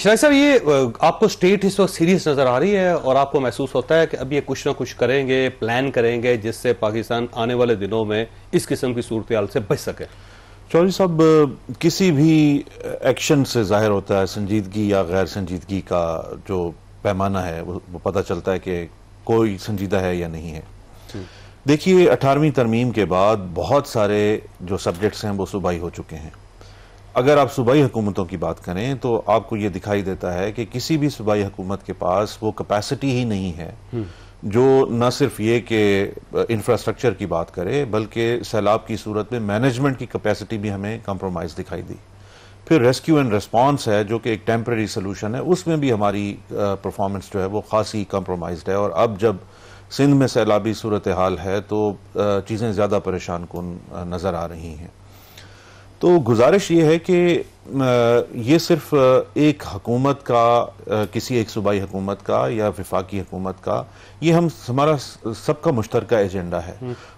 اشراق صاحب، یہ آپ کو اسٹیٹ اس وقت سیریس نظر آ رہی ہے اور آپ کو محسوس ہوتا ہے کہ اب یہ کچھ نہ کچھ کریں گے، پلان کریں گے جس سے پاکستان آنے والے دنوں میں اس قسم کی صورتحال سے بچ سکے؟ چودھری صاحب، کسی بھی ایکشن سے ظاہر ہوتا ہے سنجیدگی یا غیر سنجیدگی کا جو پیمانہ ہے، وہ پتہ چلتا ہے کہ کوئی سنجیدہ ہے یا نہیں ہے۔ دیکھیے، 18ویں ترمیم کے بعد بہت سارے جو سبجیکٹس ہیں وہ صوبائی ہو چکے ہیں۔ اگر آپ صوبائی حکومتوں کی بات کریں تو آپ کو یہ دکھائی دیتا ہے کہ کسی بھی صوبائی حکومت کے پاس وہ کیپیسٹی ہی نہیں ہے جو نہ صرف یہ کہ انفراسٹرکچر کی بات کرے، بلکہ سیلاب کی صورت میں مینجمنٹ کی کیپیسٹی بھی ہمیں کمپرومائز دکھائی دی۔ پھر ریسکیو اینڈ ریسپانس ہے جو کہ ایک ٹیمپریری سلوشن ہے، اس میں بھی ہماری پرفارمنس جو ہے وہ خاصی کمپرومائزڈ ہے، اور اب جب سندھ میں سیلابی صورتحال ہے تو چیزیں زیادہ پریشان کن نظر آ رہی ہیں۔ تو گزارش یہ ہے کہ یہ صرف ایک حکومت کا، کسی ایک صوبائی حکومت کا یا وفاقی حکومت کا، یہ ہمارا سب کا مشترکہ ایجنڈا ہے،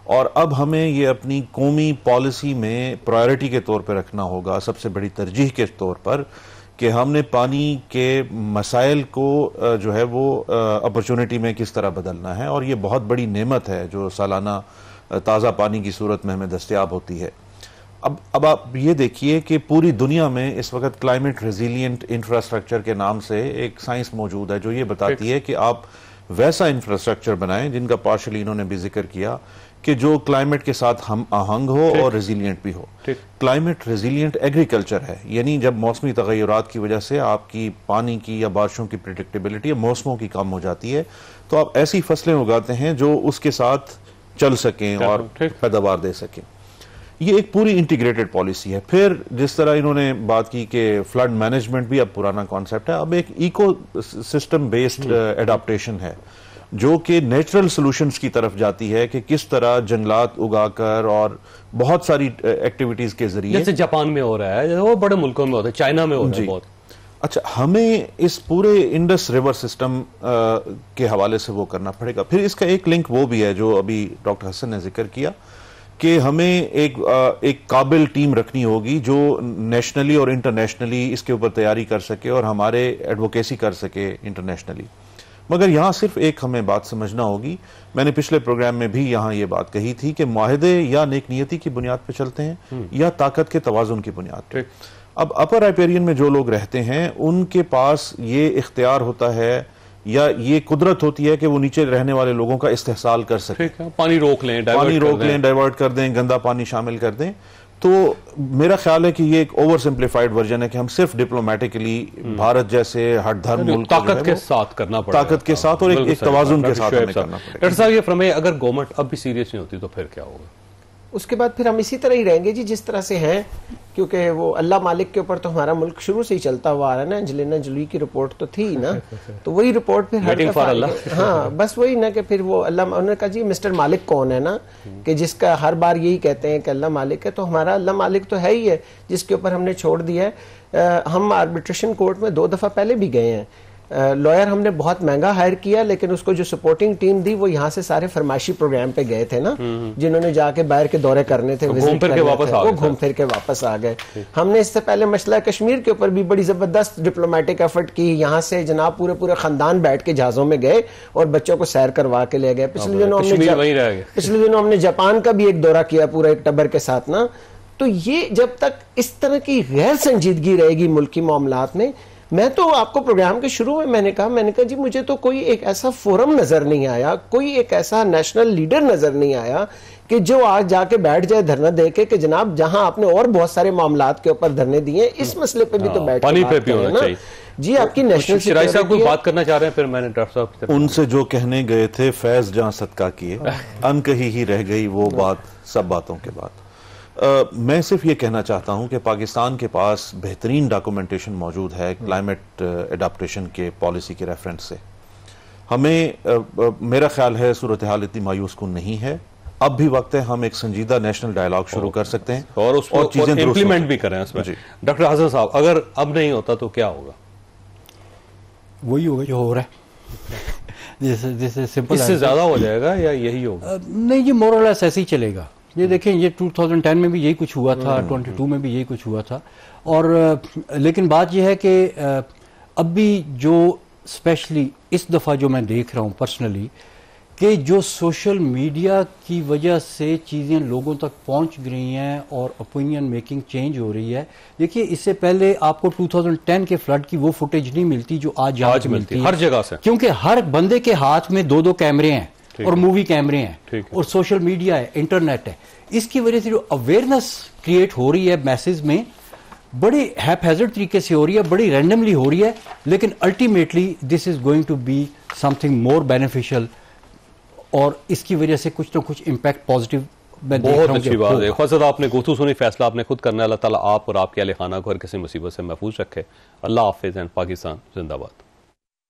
اور اب ہمیں یہ اپنی قومی پالیسی میں پرائیورٹی کے طور پہ رکھنا ہوگا، سب سے بڑی ترجیح کے طور پر، کہ ہم نے پانی کے مسائل کو جو ہے وہ اپرچونٹی میں کس طرح بدلنا ہے، اور یہ بہت بڑی نعمت ہے جو سالانہ تازہ پانی کی صورت میں ہمیں دستیاب ہوتی ہے۔ اب آپ یہ دیکھیے کہ پوری دنیا میں اس وقت کلائمیٹ ریزیلینٹ انفراسٹرکچر کے نام سے ایک سائنس موجود ہے جو یہ بتاتی ہے کہ آپ ویسا انفراسٹرکچر بنائیں، جن کا پارشلی انہوں نے بھی ذکر کیا، کہ جو کلائمیٹ کے ساتھ ہم آہنگ ہو اور ریزیلینٹ بھی ہو۔ کلائمیٹ ریزیلینٹ ایگریکلچر ہے، یعنی جب موسمی تغیرات کی وجہ سے آپ کی پانی کی یا بارشوں کی پریڈکٹیبلٹی یا موسموں کی کم ہو جاتی ہے، تو آپ ایسی فصلیں اگاتے ہیں جو اس کے ساتھ چل سکیں اور پیداوار دے سکیں۔ یہ ایک پوری انٹیگریٹڈ پالیسی ہے۔ پھر جس طرح انہوں نے بات کی کہ فلڈ مینجمنٹ بھی اب پرانا کانسیپٹ ہے، اب ایک ایکو سسٹم بیسڈ ایڈاپٹیشن ہے جو کہ نیچرل سلوشنز کی طرف جاتی ہے، کہ کس طرح جنگلات اگا کر اور بہت ساری ایکٹیویٹیز کے ذریعے، جیسے جاپان میں ہو رہا ہے، وہ بڑے ملکوں میں ہوتا ہے، چائنا میں ہو رہا ہے بہت۔ اچھا، ہمیں اس پورے انڈس ریور سسٹم کے حوالے سے وہ کرنا پڑے گا۔ پھر اس کا ایک لنک وہ بھی ہے جو ابھی ڈاکٹر حسن نے ذکر کیا، کہ ہمیں ایک قابل ٹیم رکھنی ہوگی جو نیشنلی اور انٹرنیشنلی اس کے اوپر تیاری کر سکے اور ہمارے ایڈوکیسی کر سکے انٹرنیشنلی۔ مگر یہاں صرف ایک ہمیں بات سمجھنا ہوگی، میں نے پچھلے پروگرام میں بھی یہاں یہ بات کہی تھی کہ معاہدے یا نیک نیتی کی بنیاد پہ چلتے ہیں یا طاقت کے توازن کی بنیاد پہ۔ اب اپر رائپیرین میں جو لوگ رہتے ہیں ان کے پاس یہ اختیار ہوتا ہے یا یہ قدرت ہوتی ہے کہ وہ نیچے رہنے والے لوگوں کا استحصال کر سکیں، پانی روک لیں، ڈائیورٹ کر دیں، گندا پانی شامل کر دیں۔ تو میرا خیال ہے کہ یہ ایک اوور سمپلیفائڈ ورژن ہے کہ ہم صرف ڈپلومیٹکلی بھارت جیسے ہٹ دھرم ملک طاقت کے ساتھ کرنا پڑے گا، طاقت کے ساتھ اور ایک توازن کے ساتھ ہمیں کرنا پڑے گا۔ ڈاکٹر صاحب، یہ فرمائیے، اگر گورنمنٹ اب بھی سیریس نہیں ہوتی تو پھر کیا ہوگا؟ اس کے بعد پھر ہم اسی طرح ہی رہیں گے جی، جس طرح سے ہیں، کیونکہ وہ اللہ مالک کے اوپر تو ہمارا ملک شروع سے ہی چلتا ہوا آ رہا ہے نا۔ انجلینا جولی کی رپورٹ تو تھی نا، تو وہی رپورٹ پھر ہر دفعہ، ہاں بس وہی نا، کہ پھر وہ اللہ، انہوں نے کہا جی مسٹر مالک کون ہے نا، کہ جس کا ہر بار یہی کہتے ہیں کہ اللہ مالک ہے، تو ہمارا اللہ مالک تو ہے ہی ہے جس کے اوپر ہم نے چھوڑ دیا ہے۔ ہم آربیٹریشن کورٹ میں 2 دفعہ پہلے بھی گئے ہیں، لائر ہم نے بہت مہنگا ہائر کیا، لیکن اس کو جو سپورٹنگ ٹیم دی وہ یہاں سے سارے فرمائشی پروگرام پہ گئے تھے نا، جنہوں نے جا کے باہر کے دورے کرنے تھے، وہ گھوم پھر کے واپس آ گئے۔ ہم نے اس سے پہلے مسئلہ کشمیر کے اوپر بھی بڑی زبردست ڈپلومیٹک ایفرٹ کی، یہاں سے جناب پورے خاندان بیٹھ کے جہازوں میں گئے اور بچوں کو سیر کروا کے لے گئے۔ پچھلے دنوں ہم نے جاپان کا بھی ایک دورہ کیا پورا ایک ٹبر کے ساتھ نا۔ تو یہ جب تک اس طرح کی غیر سنجیدگی رہے گی ملکی معاملات میں، میں تو آپ کو پروگرام کے شروع میں نے کہا جی مجھے تو کوئی ایک ایسا فورم نظر نہیں آیا، کوئی ایک ایسا نیشنل لیڈر نظر نہیں آیا کہ جو آج جا کے بیٹھ جائے دھرنا دے کے کہ جناب جہاں آپ نے اور بہت سارے معاملات کے اوپر دھرنے دیے، اس مسئلے پہ بھی تو بیٹھ کے بات کریں نا جی۔ آپ کی نیشنل شرائی صاحب کوئی بات کرنا چاہ رہے ہیں؟ پھر میں نے ڈاکٹر صاحب ان سے جو کہنے گئے تھے فیض جہاں صدقہ کیے، ان کہی ہی رہ گئی وہ بات سب باتوں کے بعد۔ میں صرف یہ کہنا چاہتا ہوں کہ پاکستان کے پاس بہترین ڈاکومنٹیشن موجود ہے کلائمیٹ ایڈاپٹیشن کے پالیسی کے ریفرنس سے۔ ہمیں میرا خیال ہے صورتحال اتنی مایوس کن نہیں ہے، اب بھی وقت ہے ہم ایک سنجیدہ نیشنل ڈائیلاگ شروع کر سکتے ہیں اور اس کو چیزیں امپلیمنٹ بھی کریں اس میں۔ ڈاکٹر حسن صاحب، اگر اب نہیں ہوتا تو کیا ہوگا؟ وہی ہوگا جو ہو رہا ہے، جیسے سمپل، اس سے زیادہ ہو جائے گا یا یہی ہوگا؟ نہیں، یہ مور اور لیس ایسے ہی چلے گا۔ یہ دیکھیں، یہ 2010 میں بھی یہی کچھ ہوا تھا، 22 میں بھی یہی کچھ ہوا تھا، اور لیکن بات یہ ہے کہ اب بھی جو اسپیشلی اس دفعہ جو میں دیکھ رہا ہوں پرسنلی کہ جو سوشل میڈیا کی وجہ سے چیزیں لوگوں تک پہنچ گئی ہیں اور اوپینین میکنگ چینج ہو رہی ہے. دیکھیے اس سے پہلے آپ کو 2010 کے فلڈ کی وہ فوٹیج نہیں ملتی جو آج ملتی ہے ہر جگہ سے, کیونکہ ہر بندے کے ہاتھ میں 2 کیمرے ہیں اور مووی کیمرے ہیں اور سوشل میڈیا ہے, انٹرنیٹ ہے. اس کی وجہ سے جو اویئرنیس کریٹ ہو رہی ہے میسز میں بڑی ہیپ ہیزرڈ طریقے سے ہو رہی ہے, بڑی رینڈملی ہو رہی ہے, لیکن ultimately this is going to be something more beneficial اور اس کی وجہ سے کچھ نہ کچھ امپیکٹ پازیٹیو. بہت اچھی بات ہے. خواجہ صاحب آپ نے گفتگو سنی, فیصلہ آپ نے خود کرنا ہے. اللہ تعالیٰ آپ اور آپ کے اہل خانہ کو ہر کسی مصیبت سے محفوظ رکھے. اللہ حافظ. اینڈ پاکستان زندہ باد.